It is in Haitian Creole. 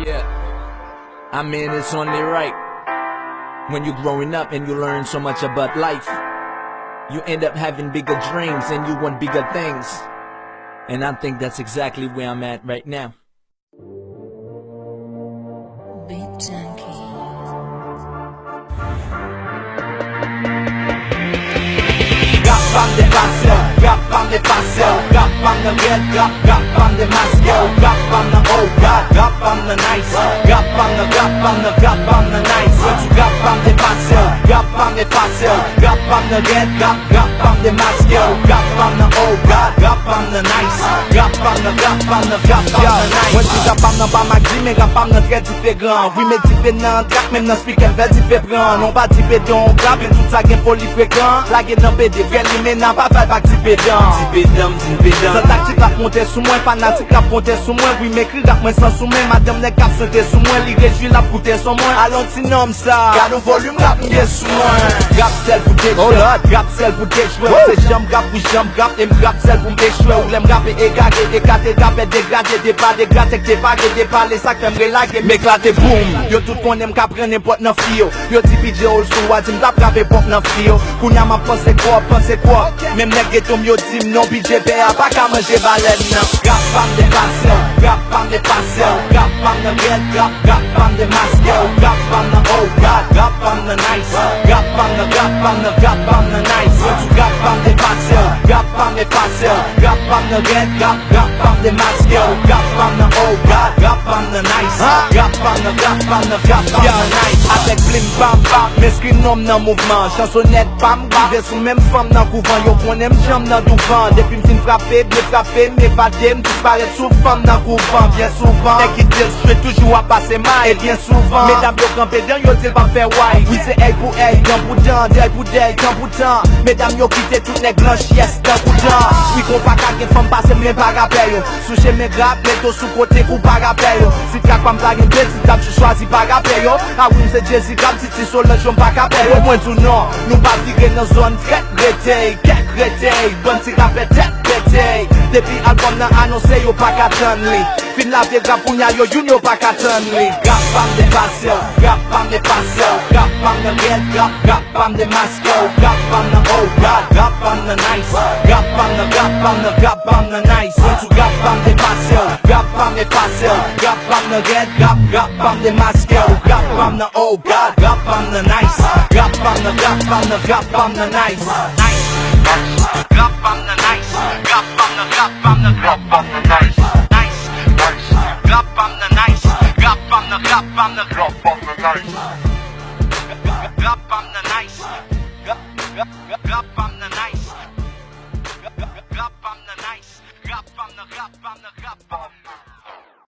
Yeah, I mean it's only right. When you're growing up and you learn so much about life, you end up having bigger dreams and you want bigger things. And I think that's exactly where I'm at right now. Beat Junkie. Rap am de passion, rap am de passion, rap am the red, rap am the masculine, rap am the old god, rap am the nice, rap am the nice. Rap am de passion, rap am de passion, rap am the red, rap am the masculine, rap am the old god, rap am the nice, rap am the nice. When tu rap am nan pa magdi, mais rap am nan très différent. Oui, mais différent, track même nan speak and very différent. Non pas type don, grab et tout ça gen poli fréquent. La gen nan PD, mais n'a pas fait back type dam. Sans tactique la monter sous moi, fanatique la monter sous moi. Oui, m'écrit rap moi sans sous moi. Madame n'est cap santé sous moi. Li réjouit la coûter sur moi. Allons ti nomme ça. Garde au volume rap m'y sous moi. Rap celle pour déjouer. Rap celle pour déjouer. C'est jambe rap pour jambe rap. Et m'rap celle pour m'échouer. Ou l'aime rap et égaré. Écarté rap et dégradé. Dépas dégradé. T'es pas dépas. Les sacs fait m'relaguer. M'éclater boum. Yo tout qu'on aime qu'à prendre n'importe n'en frio. Yo ti PJ old school. Wadim rap rapé pop n'en frio. Kounya m'a pensé quoi. Même les ghettos m'yo dim non PJ PA pas qu'à manger baleine non. Rap am de passion, rap am de passion, rap am the red, rap am the masculine, rap am the old god, rap am the nice, rap am the nice. Rap am de passion, rap am de passion, rap am the red, rap am the masculine, rap am the old god, rap am the nice, rap am the nice. Avec blim bam bam, m'eskri nom nan mouvement, chansonnette pam, rive sous même femme nan couvent, yo konem jam nan douvan. Depuis m'tin frappé, bien frappé, m'évader, m'disparaître sous femme nan couvent. Bien souvent, les qui disent je toujours à passer mal. Et bien souvent, mesdames yo campé dans yo t'il pas faire why. Oui c'est elle pour elle, temps pour temps, d'elle pour d'elle, temps pour temps. Mesdames yo quitté toutes les blanches yes, temps pour temps. Oui qu'on pas qu'à femme passer mais pas rappel yo. Souché mes grappes, mettons sous côté ou pas rappel yo. Si traque pas m'plague une bête, si t'as tu choisis pas rappel yo. Ah oui c'est Jay-Z grave, si tu sur le jambes pas rappel yo. Moins tout non, nous pas virer dans zone très grété, bonne si rappel tête pété. Depuis album nan annoncé yo pas qu'à li. Fin la vie rap pou nya yo know pas qu'à li. Rap am de passion, rap am de passion, rap am the red, rap am the masculine, rap am the old god, rap am the nice, rap am the nice. Tu rap am de passion, rap am de passion, rap am the red, rap am the masculine, rap am the old god, rap am the nice, rap am the nice. Rap am the nice, rap am the nice, rap am the nice, rap am the nice, rap am the nice, rap am the nice, rap am the nice, rap am the nice.